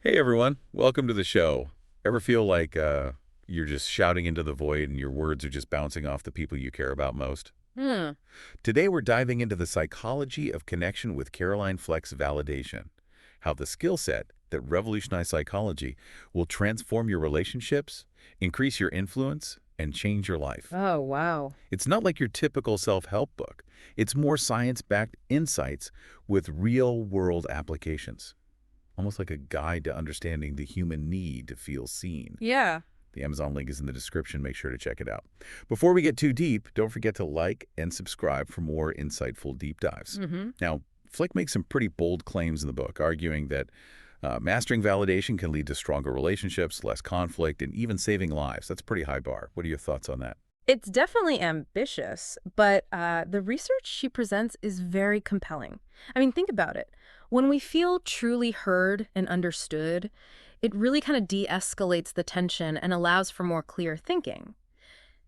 Hey everyone, welcome to the show. Ever feel like you're just shouting into the void and your words are just bouncing off the people you care about most? Hmm. Today we're diving into the psychology of connection with Caroline Fleck's validation, how the skill set that revolutionized psychology will transform your relationships, increase your influence, and change your life. Oh, wow. It's not like your typical self-help book. It's more science-backed insights with real-world applications. Almost like a guide to understanding the human need to feel seen. Yeah. The Amazon link is in the description. Make sure to check it out. Before we get too deep, don't forget to like and subscribe for more insightful deep dives. Mm-hmm. Now, Flick makes some pretty bold claims in the book, arguing that mastering validation can lead to stronger relationships, less conflict, and even saving lives. That's a pretty high bar. What are your thoughts on that? It's definitely ambitious, but the research she presents is very compelling. I mean, think about it. When we feel truly heard and understood, it really kind of de-escalates the tension and allows for more clear thinking.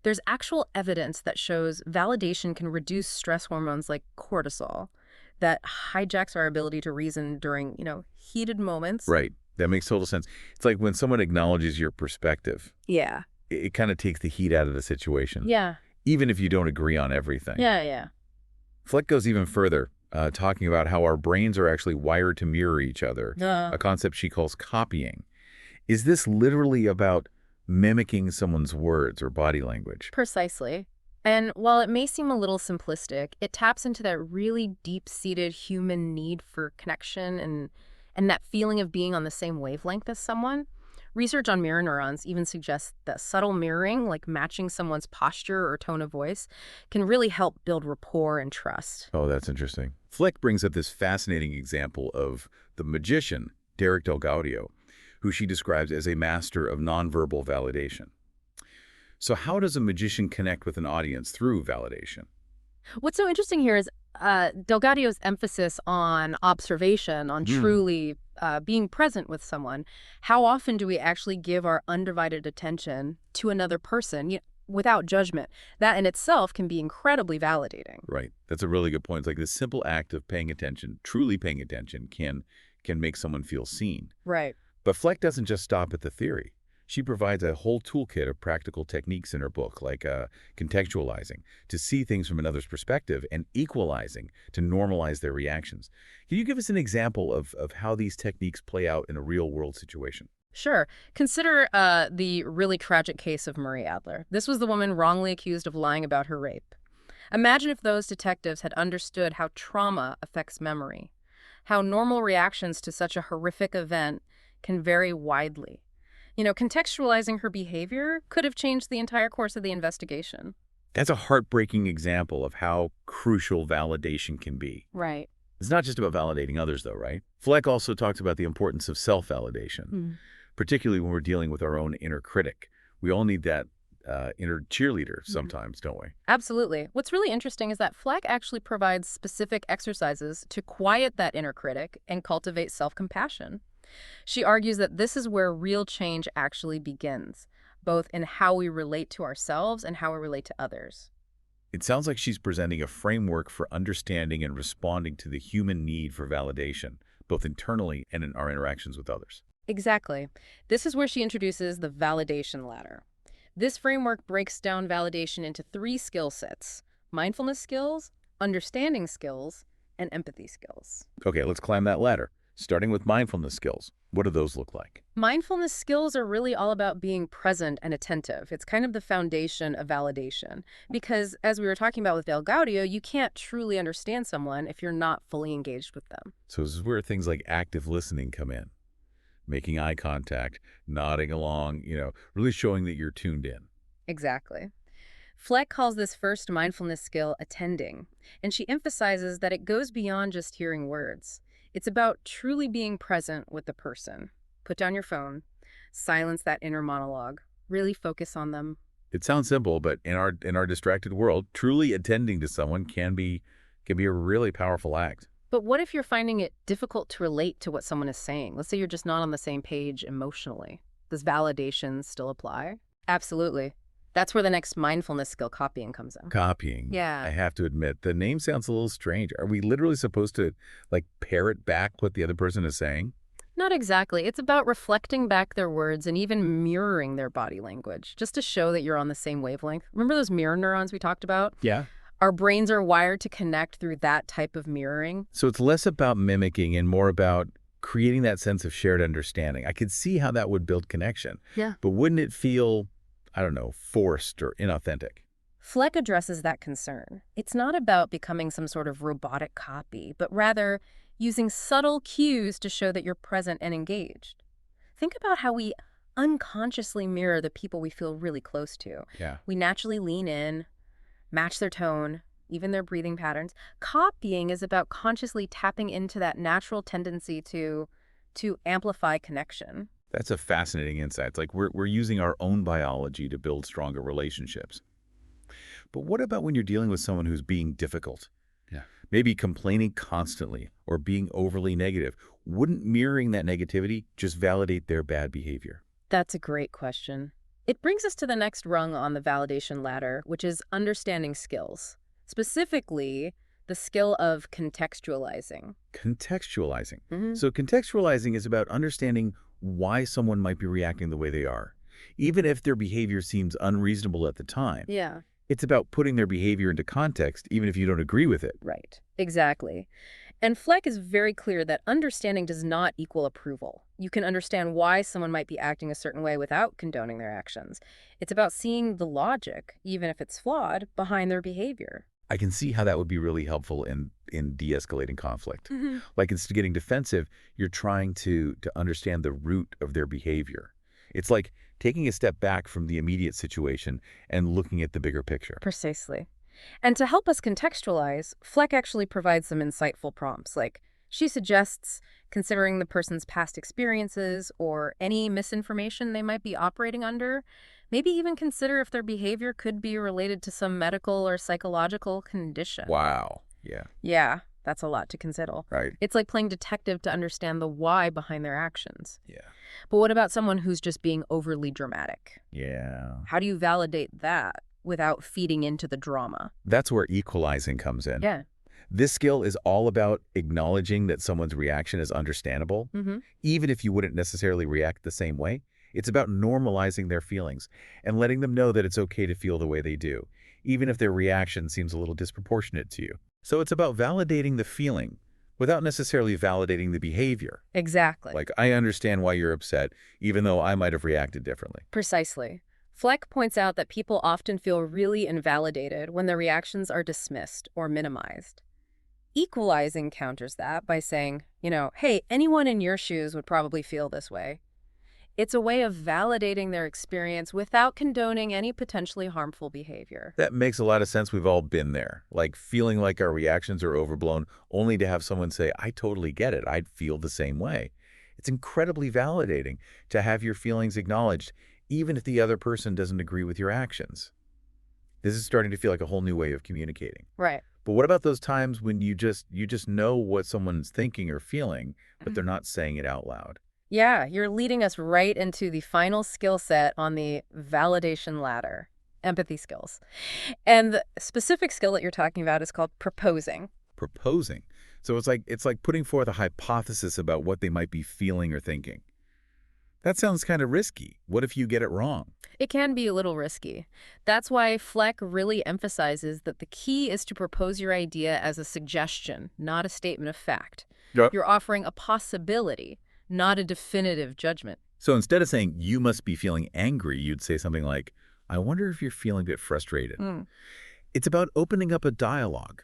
There's actual evidence that shows validation can reduce stress hormones like cortisol that hijacks our ability to reason during, heated moments. Right. That makes total sense. It's like when someone acknowledges your perspective, Yeah. it kind of takes the heat out of the situation, Yeah. even if you don't agree on everything. Yeah. Fleck goes even further, talking about how our brains are actually wired to mirror each other, Yeah. a concept she calls copying. Is this literally about mimicking someone's words or body language? Precisely. And while it may seem a little simplistic, it taps into that really deep-seated human need for connection and that feeling of being on the same wavelength as someone. Research on mirror neurons even suggests that subtle mirroring, like matching someone's posture or tone of voice, can really help build rapport and trust. Oh, that's interesting. Fleck brings up this fascinating example of the magician, Derek Delgaudio, who she describes as a master of nonverbal validation. So how does a magician connect with an audience through validation? What's so interesting here is Delgadio's emphasis on observation, on Hmm. truly being present with someone. How often do we actually give our undivided attention to another person without judgment? That in itself can be incredibly validating. Right. That's a really good point. It's like this simple act of paying attention, truly paying attention, can make someone feel seen. Right. But Fleck doesn't just stop at the theory. She provides a whole toolkit of practical techniques in her book, like contextualizing, to see things from another's perspective, and equalizing, to normalize their reactions. Can you give us an example of how these techniques play out in a real-world situation? Sure. Consider the really tragic case of Marie Adler. This was the woman wrongly accused of lying about her rape. Imagine if those detectives had understood how trauma affects memory, how normal reactions to such a horrific event can vary widely. Contextualizing her behavior could have changed the entire course of the investigation. That's a heartbreaking example of how crucial validation can be. Right. It's not just about validating others, though, right? Fleck also talks about the importance of self-validation, Mm. particularly when we're dealing with our own inner critic. We all need that inner cheerleader Mhm. sometimes, don't we? Absolutely. What's really interesting is that Fleck actually provides specific exercises to quiet that inner critic and cultivate self-compassion. She argues that this is where real change actually begins, both in how we relate to ourselves and how we relate to others. It sounds like she's presenting a framework for understanding and responding to the human need for validation, both internally and in our interactions with others. Exactly. This is where she introduces the validation ladder. This framework breaks down validation into three skill sets: mindfulness skills, understanding skills, and empathy skills. Okay, let's climb that ladder, starting with mindfulness skills. What do those look like? Mindfulness skills are really all about being present and attentive. It's kind of the foundation of validation. Because, as we were talking about with Del Gaudio, you can't truly understand someone if you're not fully engaged with them. So this is where things like active listening come in, making eye contact, nodding along, really showing that you're tuned in. Exactly. Fleck calls this first mindfulness skill attending, and she emphasizes that it goes beyond just hearing words. It's about truly being present with the person. Put down your phone, silence that inner monologue, really focus on them. It sounds simple, but in our distracted world, truly attending to someone can be a really powerful act. But what if you're finding it difficult to relate to what someone is saying? Let's say you're just not on the same page emotionally. Does validation still apply? Absolutely. That's where the next mindfulness skill, copying, comes in. Copying. I Yeah. have to admit, the name sounds a little strange. Are we literally supposed to like parrot back what the other person is saying? Not exactly. It's about reflecting back their words and even mirroring their body language, just to show that you're on the same wavelength. Remember those mirror neurons we talked about? Yeah. Our brains are wired to connect through that type of mirroring. So it's less about mimicking and more about creating that sense of shared understanding. I could see how that would build connection. Yeah. But wouldn't it feel, I don't know, forced or inauthentic? Fleck addresses that concern. It's not about becoming some sort of robotic copy, but rather using subtle cues to show that you're present and engaged. Think about how we unconsciously mirror the people we feel really close to. Yeah. We naturally lean in, match their tone, even their breathing patterns. Copying is about consciously tapping into that natural tendency to amplify connection. That's a fascinating insight. It's like we're using our own biology to build stronger relationships. But what about when you're dealing with someone who's being difficult? Yeah. Maybe complaining constantly or being overly negative. Wouldn't mirroring that negativity just validate their bad behavior? That's a great question. It brings us to the next rung on the validation ladder, which is understanding skills. Specifically, the skill of contextualizing. Contextualizing. Hmm. So contextualizing is about understanding why someone might be reacting the way they are. Even if their behavior seems unreasonable at the time, Yeah. it's about putting their behavior into context, even if you don't agree with it. Right. Exactly. And Fleck is very clear that understanding does not equal approval. You can understand why someone might be acting a certain way without condoning their actions. It's about seeing the logic, even if it's flawed, behind their behavior. I can see how that would be really helpful in de-escalating conflict. Hmm. Like instead of getting defensive, you're trying to understand the root of their behavior. It's like taking a step back from the immediate situation and looking at the bigger picture. Precisely. And to help us contextualize, Fleck actually provides some insightful prompts. Like, she suggests considering the person's past experiences or any misinformation they might be operating under. Maybe even consider if their behavior could be related to some medical or psychological condition. Wow. Yeah. Yeah, that's a lot to consider. Right. It's like playing detective to understand the why behind their actions. Yeah. But what about someone who's just being overly dramatic? Yeah. How do you validate that without feeding into the drama? That's where equalizing comes in. Yeah. This skill is all about acknowledging that someone's reaction is understandable, Mm-hmm. even if you wouldn't necessarily react the same way. It's about normalizing their feelings and letting them know that it's okay to feel the way they do, even if their reaction seems a little disproportionate to you. So it's about validating the feeling without necessarily validating the behavior. Exactly. Like, I understand why you're upset, even though I might have reacted differently. Precisely. Fleck points out that people often feel really invalidated when their reactions are dismissed or minimized. Equalizing counters that by saying, hey, anyone in your shoes would probably feel this way. It's a way of validating their experience without condoning any potentially harmful behavior. That makes a lot of sense. We've all been there, like feeling like our reactions are overblown, only to have someone say, I totally get it. I'd feel the same way. It's incredibly validating to have your feelings acknowledged, even if the other person doesn't agree with your actions. This is starting to feel like a whole new way of communicating. Right. But what about those times when you just know what someone's thinking or feeling, but they're not saying it out loud? Yeah, you're leading us right into the final skill set on the validation ladder, empathy skills. And the specific skill that you're talking about is called proposing. Proposing. So it's like putting forth a hypothesis about what they might be feeling or thinking. That sounds kind of risky. What if you get it wrong? It can be a little risky. That's why Fleck really emphasizes that the key is to propose your idea as a suggestion, not a statement of fact. Yeah. You're offering a possibility, not a definitive judgment. So instead of saying, you must be feeling angry, you'd say something like, I wonder if you're feeling a bit frustrated. It's about opening up a dialogue,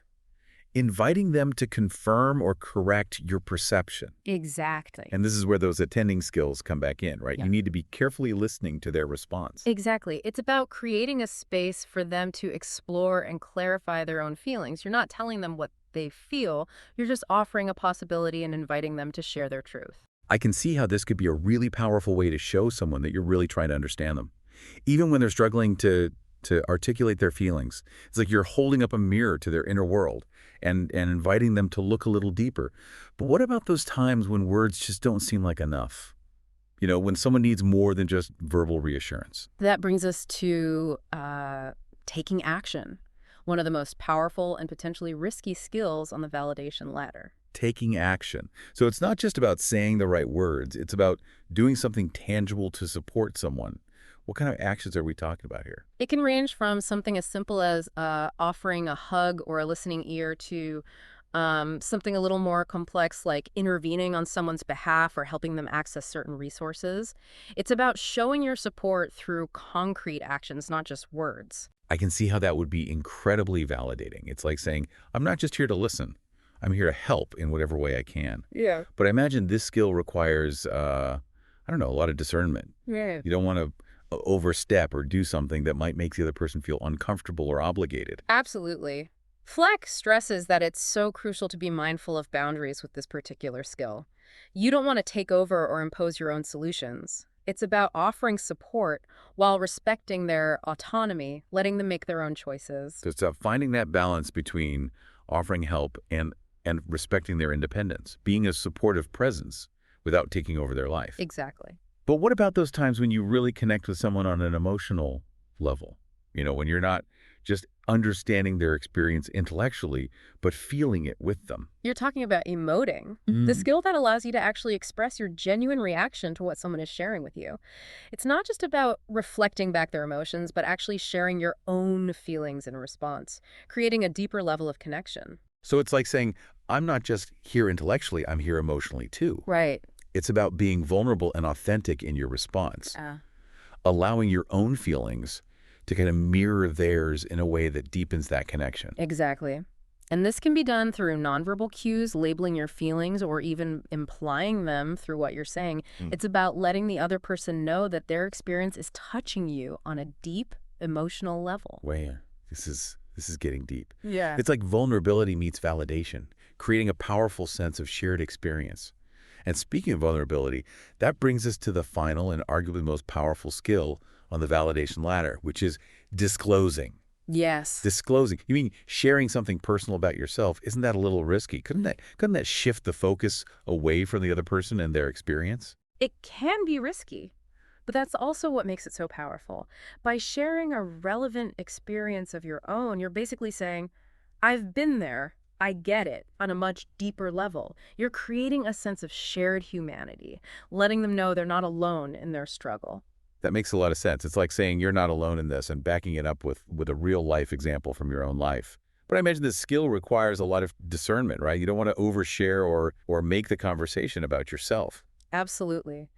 inviting them to confirm or correct your perception. Exactly. And this is where those attending skills come back in, right? Yeah. You need to be carefully listening to their response. Exactly. It's about creating a space for them to explore and clarify their own feelings. You're not telling them what they feel. You're just offering a possibility and inviting them to share their truth. I can see how this could be a really powerful way to show someone that you're really trying to understand them. Even when they're struggling to articulate their feelings. It's like you're holding up a mirror to their inner world and inviting them to look a little deeper. But what about those times when words just don't seem like enough? When someone needs more than just verbal reassurance. That brings us to taking action, one of the most powerful and potentially risky skills on the validation ladder. Taking action. So it's not just about saying the right words, it's about doing something tangible to support someone. What kind of actions are we talking about here? It can range from something as simple as offering a hug or a listening ear to something a little more complex like intervening on someone's behalf or helping them access certain resources. It's about showing your support through concrete actions, not just words. I can see how that would be incredibly validating. It's like saying, I'm not just here to listen, I'm here to help in whatever way I can. Yeah. But I imagine this skill requires, I don't know, a lot of discernment. Yeah. You don't want to overstep or do something that might make the other person feel uncomfortable or obligated. Absolutely. Fleck stresses that it's so crucial to be mindful of boundaries with this particular skill. You don't want to take over or impose your own solutions. It's about offering support while respecting their autonomy, letting them make their own choices. So it's finding that balance between offering help and respecting their independence, being a supportive presence without taking over their life. Exactly. But what about those times when you really connect with someone on an emotional level? When you're not just understanding their experience intellectually, but feeling it with them. You're talking about emoting, the skill that allows you to actually express your genuine reaction to what someone is sharing with you. It's not just about reflecting back their emotions, but actually sharing your own feelings in response, creating a deeper level of connection. So it's like saying, I'm not just here intellectually, I'm here emotionally too. Right. It's about being vulnerable and authentic in your response, allowing your own feelings to kind of mirror theirs in a way that deepens that connection. Exactly. And this can be done through nonverbal cues, labeling your feelings, or even implying them through what you're saying. It's about letting the other person know that their experience is touching you on a deep emotional level. Wait, this is getting deep. Yeah. It's like vulnerability meets validation, creating a powerful sense of shared experience. And speaking of vulnerability, that brings us to the final and arguably most powerful skill on the validation ladder, which is disclosing. Yes. Disclosing. You mean sharing something personal about yourself? Isn't that a little risky? Couldn't that shift the focus away from the other person and their experience? It can be risky, but that's also what makes it so powerful. By sharing a relevant experience of your own, you're basically saying, I've been there. I get it on a much deeper level. You're creating a sense of shared humanity, letting them know they're not alone in their struggle. That makes a lot of sense. It's like saying you're not alone in this and backing it up with a real life example from your own life. But I imagine this skill requires a lot of discernment, right? You don't want to overshare or make the conversation about yourself. Absolutely.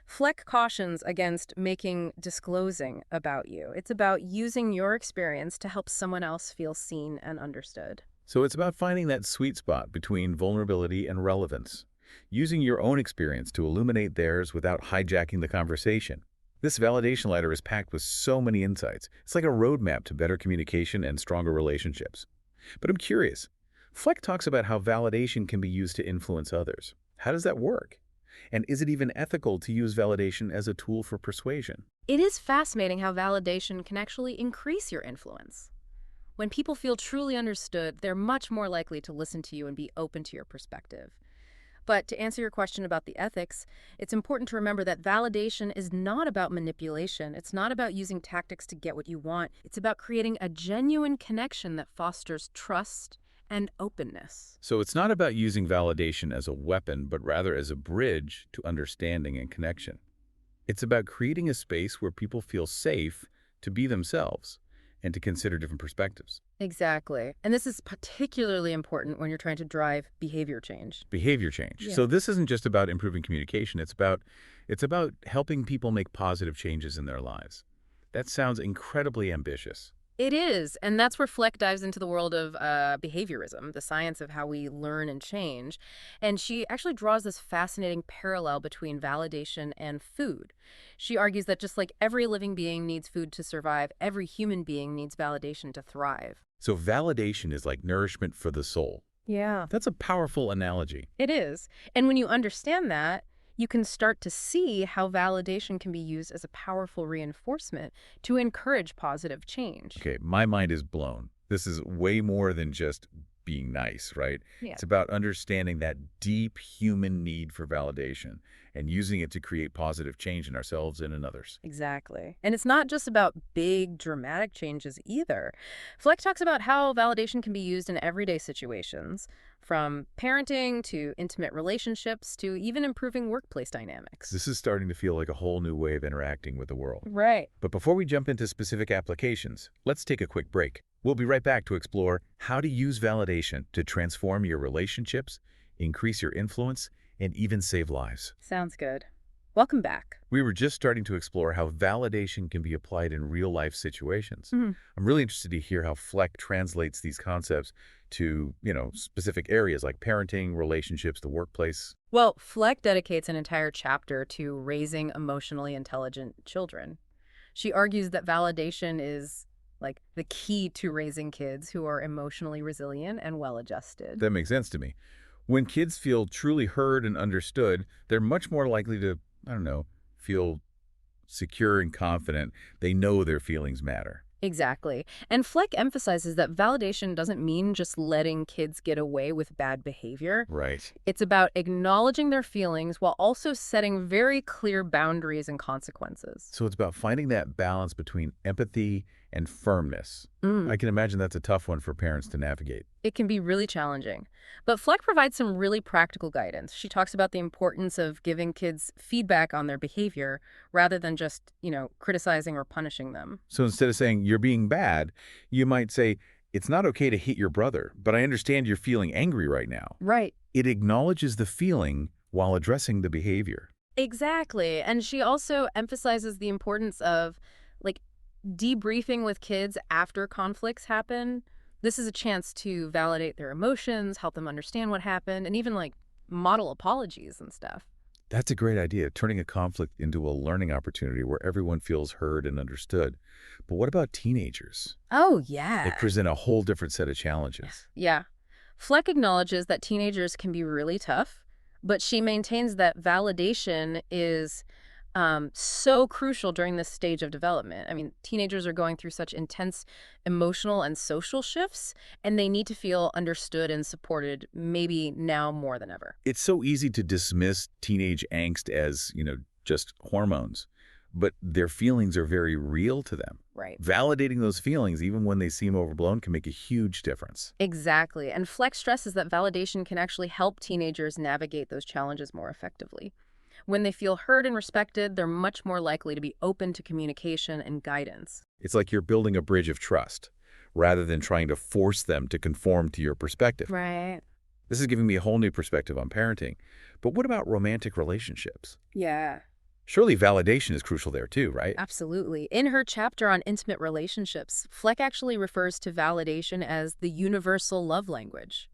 Fleck cautions against making disclosing about you. It's about using your experience to help someone else feel seen and understood. So it's about finding that sweet spot between vulnerability and relevance, using your own experience to illuminate theirs without hijacking the conversation. This validation ladder is packed with so many insights. It's like a roadmap to better communication and stronger relationships. But I'm curious. Fleck talks about how validation can be used to influence others. How does that work? And is it even ethical to use validation as a tool for persuasion? It is fascinating how validation can actually increase your influence. When people feel truly understood, they're much more likely to listen to you and be open to your perspective. But to answer your question about the ethics, it's important to remember that validation is not about manipulation. It's not about using tactics to get what you want. It's about creating a genuine connection that fosters trust and openness. So it's not about using validation as a weapon, but rather as a bridge to understanding and connection. It's about creating a space where people feel safe to be themselves and to consider different perspectives. Exactly. And this is particularly important when you're trying to drive behavior change. Behavior change. Yeah. So this isn't just about improving communication. It's about helping people make positive changes in their lives. That sounds incredibly ambitious. It is, and that's where Fleck dives into the world of behaviorism, the science of how we learn and change. And she actually draws this fascinating parallel between validation and food. She argues that just like every living being needs food to survive, every human being needs validation to thrive. So validation is like nourishment for the soul. Yeah. That's a powerful analogy. It is. And when you understand that, you can start to see how validation can be used as a powerful reinforcement to encourage positive change. Okay, my mind is blown. This is way more than just being nice, right? Yeah. It's about understanding that deep human need for validation and using it to create positive change in ourselves and in others. Exactly. And it's not just about big, dramatic changes either. Fleck talks about how validation can be used in everyday situations, from parenting to intimate relationships to even improving workplace dynamics. This is starting to feel like a whole new way of interacting with the world. Right. But before we jump into specific applications, let's take a quick break. We'll be right back to explore how to use validation to transform your relationships, increase your influence, and even save lives. Sounds good. Welcome back. We were just starting to explore how validation can be applied in real-life situations. Mhm. I'm really interested to hear how Fleck translates these concepts to, specific areas like parenting, relationships, the workplace. Well, Fleck dedicates an entire chapter to raising emotionally intelligent children. She argues that validation is like the key to raising kids who are emotionally resilient and well-adjusted. That makes sense to me. When kids feel truly heard and understood, they're much more likely to, feel secure and confident. They know their feelings matter. Exactly. And Fleck emphasizes that validation doesn't mean just letting kids get away with bad behavior. Right. It's about acknowledging their feelings while also setting very clear boundaries and consequences. So it's about finding that balance between empathy and firmness. I can imagine that's a tough one for parents to navigate. It can be really challenging. But Fleck provides some really practical guidance. She talks about the importance of giving kids feedback on their behavior rather than just, criticizing or punishing them. So instead of saying, you're being bad, you might say, it's not okay to hit your brother, but I understand you're feeling angry right now. Right. It acknowledges the feeling while addressing the behavior. Exactly. And she also emphasizes the importance of, like, debriefing with kids after conflicts happen. This is a chance to validate their emotions, help them understand what happened, and even, model apologies and stuff. That's a great idea, turning a conflict into a learning opportunity where everyone feels heard and understood. But what about teenagers? Oh, They yeah. present a whole different set of challenges. Yeah. Fleck acknowledges that teenagers can be really tough, but she maintains that validation is so crucial during this stage of development. I mean, teenagers are going through such intense emotional and social shifts, and they need to feel understood and supported, maybe now more than ever. It's so easy to dismiss teenage angst as, just hormones, but their feelings are very real to them. Right. Validating those feelings, even when they seem overblown, can make a huge difference. Exactly. And Fleck stresses that validation can actually help teenagers navigate those challenges more effectively. When they feel heard and respected, they're much more likely to be open to communication and guidance. It's like you're building a bridge of trust, rather than trying to force them to conform to your perspective. Right. This is giving me a whole new perspective on parenting. But what about romantic relationships? Yeah, Surely validation is crucial there too, right? absolutely. In her chapter on intimate relationships, Fleck actually refers to validation as the universal love language.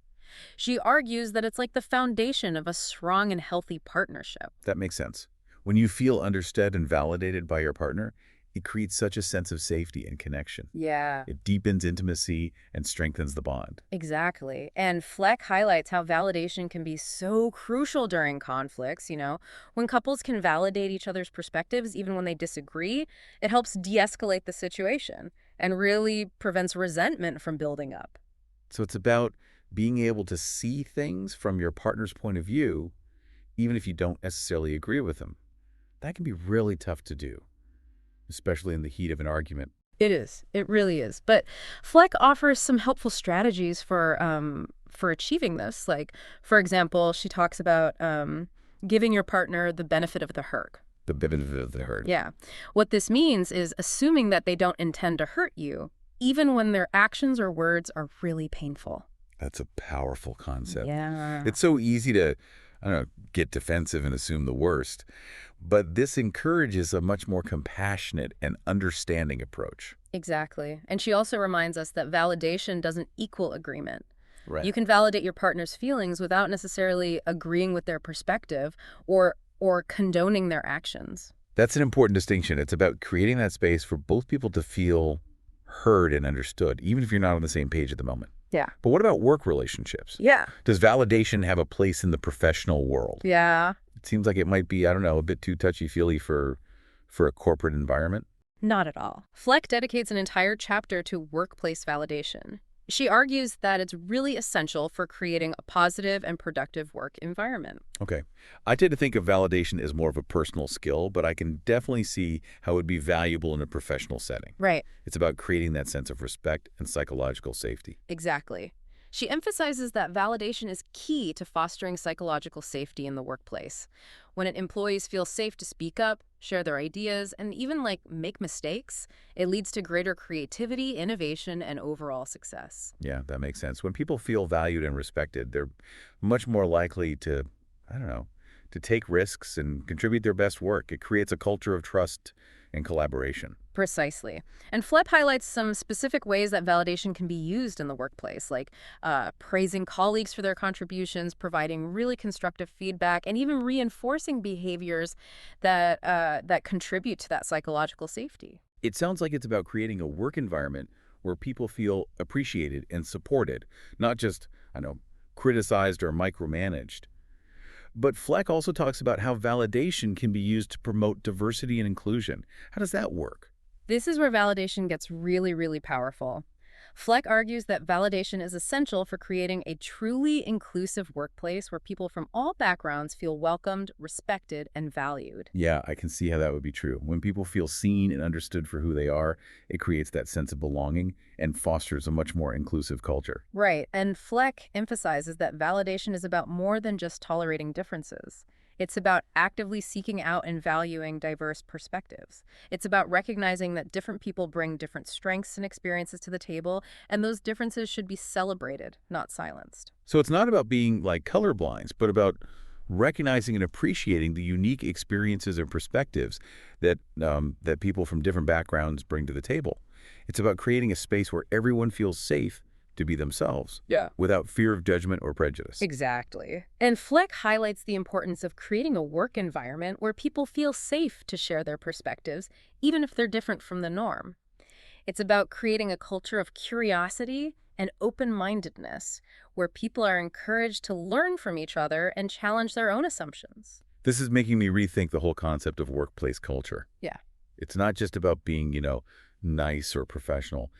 She argues that it's like the foundation of a strong and healthy partnership. That makes sense. When you feel understood and validated by your partner, it creates such a sense of safety and connection. Yeah. It deepens intimacy and strengthens the bond. Exactly. And Fleck highlights how validation can be so crucial during conflicts. When couples can validate each other's perspectives, even when they disagree, it helps de-escalate the situation and really prevents resentment from building up. So it's about being able to see things from your partner's point of view, even if you don't necessarily agree with them. That can be really tough to do, especially in the heat of an argument. It is. It really is. But Fleck offers some helpful strategies for achieving this. Like, for example, she talks about giving your partner the benefit of the hurt. The benefit of the herd. Yeah. What this means is assuming that they don't intend to hurt you, even when their actions or words are really painful. That's a powerful concept. Yeah. It's so easy to, get defensive and assume the worst. But this encourages a much more compassionate and understanding approach. Exactly. And she also reminds us that validation doesn't equal agreement. Right. You can validate your partner's feelings without necessarily agreeing with their perspective or condoning their actions. That's an important distinction. It's about creating that space for both people to feel heard and understood, even if you're not on the same page at the moment. Yeah. But what about work relationships? Yeah. Does validation have a place in the professional world? Yeah. It seems like it might be, a bit too touchy-feely for a corporate environment. Not at all. Fleck dedicates an entire chapter to workplace validation. She argues that it's really essential for creating a positive and productive work environment. Okay. I tend to think of validation as more of a personal skill, but I can definitely see how it would be valuable in a professional setting. Right. It's about creating that sense of respect and psychological safety. Exactly. She emphasizes that validation is key to fostering psychological safety in the workplace. When employees feel safe to speak up, share their ideas, and even make mistakes, it leads to greater creativity, innovation, and overall success. Yeah, that makes sense. When people feel valued and respected, they're much more likely to, I don't know, to take risks and contribute their best work. It creates a culture of trust and collaboration. Precisely. And Fleck highlights some specific ways that validation can be used in the workplace, like praising colleagues for their contributions, providing really constructive feedback, and even reinforcing behaviors that contribute to that psychological safety. It sounds like it's about creating a work environment where people feel appreciated and supported, not just, I know, criticized or micromanaged. But Fleck also talks about how validation can be used to promote diversity and inclusion. How does that work? This is where validation gets really, really powerful. Fleck argues that validation is essential for creating a truly inclusive workplace where people from all backgrounds feel welcomed, respected, and valued. Yeah, I can see how that would be true. When people feel seen and understood for who they are, it creates that sense of belonging and fosters a much more inclusive culture. Right, and Fleck emphasizes that validation is about more than just tolerating differences. It's about actively seeking out and valuing diverse perspectives. It's about recognizing that different people bring different strengths and experiences to the table, and those differences should be celebrated, not silenced. So it's not about being like colorblinds, but about recognizing and appreciating the unique experiences and perspectives that people from different backgrounds bring to the table. It's about creating a space where everyone feels safe to be themselves Yeah. without fear of judgment or prejudice. Exactly. And Fleck highlights the importance of creating a work environment where people feel safe to share their perspectives, even if they're different from the norm. It's about creating a culture of curiosity and open-mindedness, where people are encouraged to learn from each other and challenge their own assumptions. This is making me rethink the whole concept of workplace culture. Yeah. It's not just about being, nice or professional.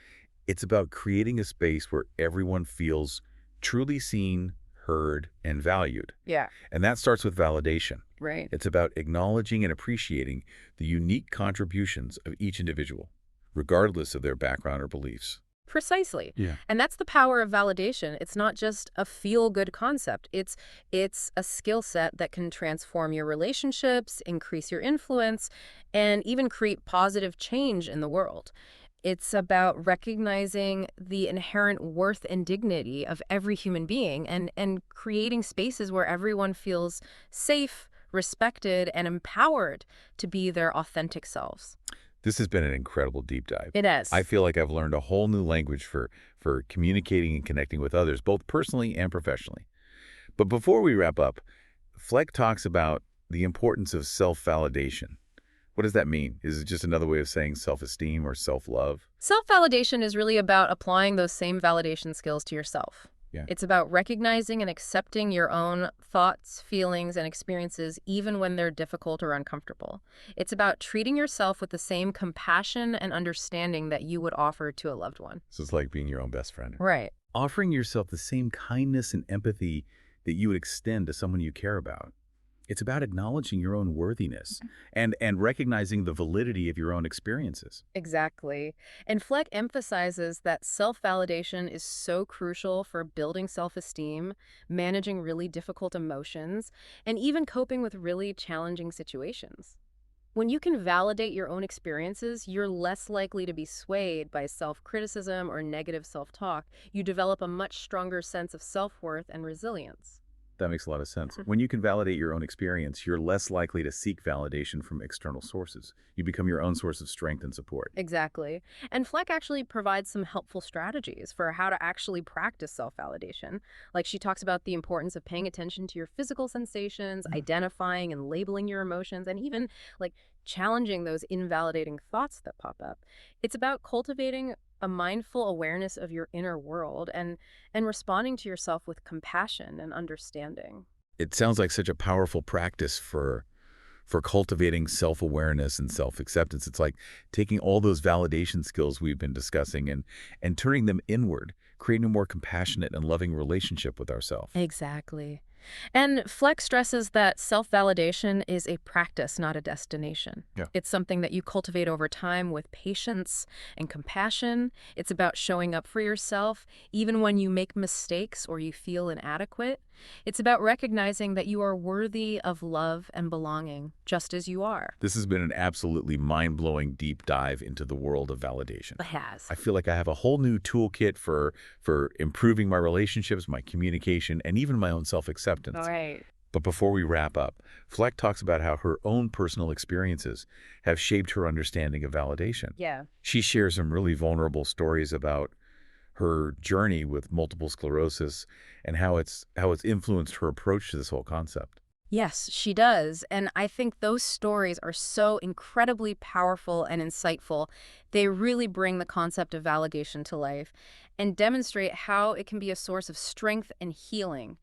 It's about creating a space where everyone feels truly seen, heard, and valued. Yeah. And that starts with validation. Right. It's about acknowledging and appreciating the unique contributions of each individual, regardless of their background or beliefs. Precisely. Yeah. And that's the power of validation. It's not just a feel-good concept. It's a skill set that can transform your relationships, increase your influence, and even create positive change in the world. It's about recognizing the inherent worth and dignity of every human being and creating spaces where everyone feels safe, respected, and empowered to be their authentic selves. This has been an incredible deep dive. It is. I feel like I've learned a whole new language for communicating and connecting with others, both personally and professionally. But before we wrap up, Fleck talks about the importance of self-validation. What does that mean? Is it just another way of saying self-esteem or self-love? Self-validation is really about applying those same validation skills to yourself. Yeah. It's about recognizing and accepting your own thoughts, feelings, and experiences even when they're difficult or uncomfortable. It's about treating yourself with the same compassion and understanding that you would offer to a loved one. So it's like being your own best friend. Right. Offering yourself the same kindness and empathy that you would extend to someone you care about. It's about acknowledging your own worthiness and recognizing the validity of your own experiences. Exactly. And Fleck emphasizes that self-validation is so crucial for building self-esteem, managing really difficult emotions, and even coping with really challenging situations. When you can validate your own experiences, you're less likely to be swayed by self-criticism or negative self-talk. You develop a much stronger sense of self-worth and resilience. That makes a lot of sense. When you can validate your own experience, you're less likely to seek validation from external sources. You become your own source of strength and support. Exactly. And Fleck actually provides some helpful strategies for how to actually practice self-validation. Like she talks about the importance of paying attention to your physical sensations, identifying and labeling your emotions, and even challenging those invalidating thoughts that pop up. It's about cultivating a mindful awareness of your inner world and responding to yourself with compassion and understanding. It sounds like such a powerful practice for cultivating self-awareness and self-acceptance. It's like taking all those validation skills we've been discussing and turning them inward, creating a more compassionate and loving relationship with ourselves. Exactly. And Fleck stresses that self-validation is a practice, not a destination. Yeah. It's something that you cultivate over time with patience and compassion. It's about showing up for yourself, even when you make mistakes or you feel inadequate. It's about recognizing that you are worthy of love and belonging, just as you are. This has been an absolutely mind-blowing deep dive into the world of validation. It has. I feel like I have a whole new toolkit for improving my relationships, my communication, and even my own All self-acceptance. right. But before we wrap up, Fleck talks about how her own personal experiences have shaped her understanding of validation. Yeah. She shares some really vulnerable stories about her journey with multiple sclerosis and how it's influenced her approach to this whole concept. Yes, she does. And I think those stories are so incredibly powerful and insightful. They really bring the concept of validation to life and demonstrate how it can be a source of strength and healing,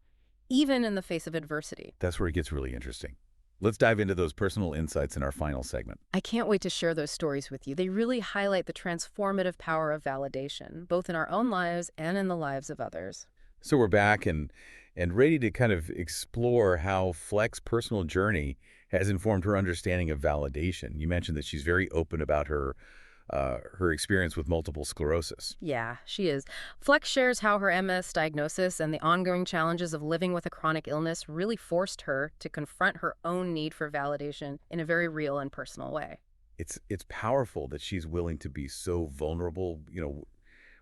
even in the face of adversity. That's where it gets really interesting. Let's dive into those personal insights in our final segment. I can't wait to share those stories with you. They really highlight the transformative power of validation, both in our own lives and in the lives of others. So we're back and ready to kind of explore how Fleck's personal journey has informed her understanding of validation. You mentioned that she's very open about her experience with multiple sclerosis. Yeah, she is. Fleck shares how her MS diagnosis and the ongoing challenges of living with a chronic illness really forced her to confront her own need for validation in a very real and personal way. It's powerful that she's willing to be so vulnerable,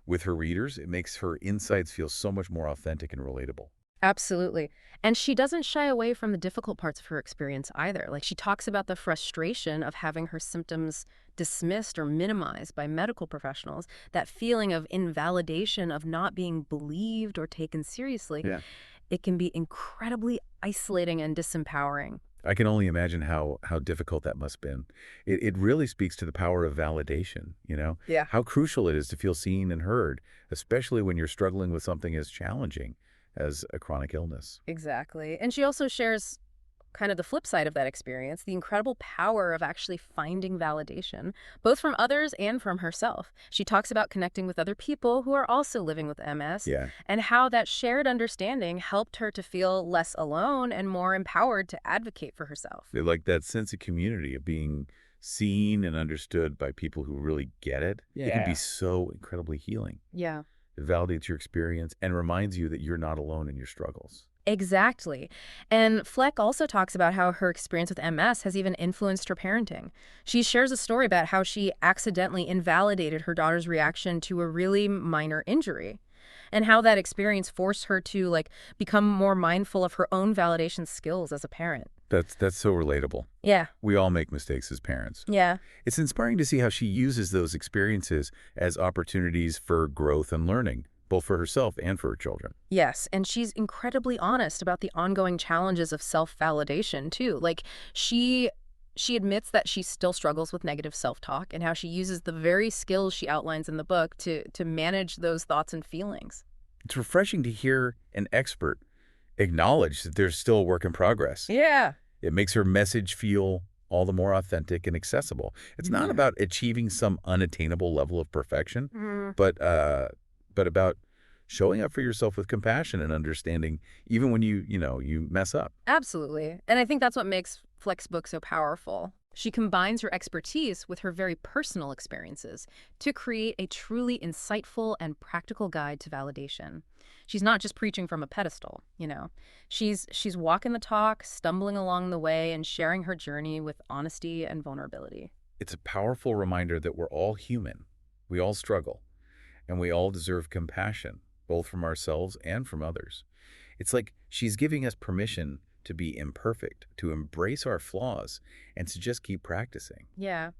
with her readers. It makes her insights feel so much more authentic and relatable. Absolutely. And she doesn't shy away from the difficult parts of her experience either. Like she talks about the frustration of having her symptoms dismissed or minimized by medical professionals, that feeling of invalidation, of not being believed or taken seriously. Yeah. It can be incredibly isolating and disempowering. I can only imagine how difficult that must have been. It really speaks to the power of validation, Yeah. how crucial it is to feel seen and heard, especially when you're struggling with something as challenging as a chronic illness. Exactly. And she also shares kind of the flip side of that experience, the incredible power of actually finding validation, both from others and from herself. She talks about connecting with other people who are also living with MS Yeah. and how that shared understanding helped her to feel less alone and more empowered to advocate for herself. Like that sense of community, of being seen and understood by people who really get it. It can be Yeah. so incredibly healing. Yeah. It validates your experience and reminds you that you're not alone in your struggles. Exactly. And Fleck also talks about how her experience with MS has even influenced her parenting. She shares a story about how she accidentally invalidated her daughter's reaction to a really minor injury, and how that experience forced her to become more mindful of her own validation skills as a parent. That's so relatable. Yeah. We all make mistakes as parents. Yeah. It's inspiring to see how she uses those experiences as opportunities for growth and learning, both for herself and for her children. Yes, and she's incredibly honest about the ongoing challenges of self-validation too. She admits that she still struggles with negative self-talk and how she uses the very skills she outlines in the book to manage those thoughts and feelings. It's refreshing to hear an expert acknowledge that there's still a work in progress. Yeah. It makes her message feel all the more authentic and accessible. It's not about achieving some unattainable level of perfection, Mm. but about showing up for yourself with compassion and understanding, even when you mess up. Absolutely. And I think that's what makes Fleck's book so powerful. She combines her expertise with her very personal experiences to create a truly insightful and practical guide to validation. She's not just preaching from a pedestal. She's walking the talk, stumbling along the way, and sharing her journey with honesty and vulnerability. It's a powerful reminder that we're all human. We all struggle, and we all deserve compassion, both from ourselves and from others. It's like she's giving us permission to be imperfect, to embrace our flaws, and to just keep practicing. Yeah.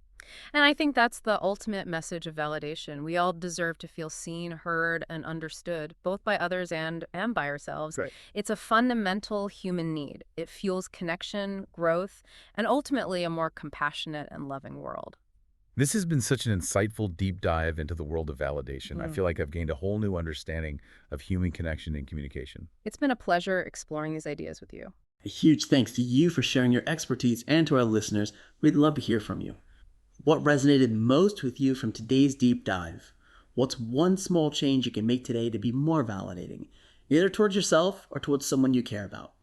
And I think that's the ultimate message of validation. We all deserve to feel seen, heard, and understood, both by others and by ourselves. Right. It's a fundamental human need. It fuels connection, growth, and ultimately a more compassionate and loving world. This has been such an insightful deep dive into the world of validation. I Mm. feel like I've gained a whole new understanding of human connection and communication. It's been a pleasure exploring these ideas with you. A huge thanks to you for sharing your expertise, and to our listeners, we'd love to hear from you. What resonated most with you from today's deep dive? What's one small change you can make today to be more validating, either towards yourself or towards someone you care about?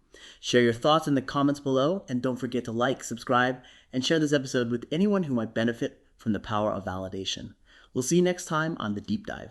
Share your thoughts in the comments below, and don't forget to like, subscribe, and share this episode with anyone who might benefit from the power of validation. We'll see you next time on The Deep Dive.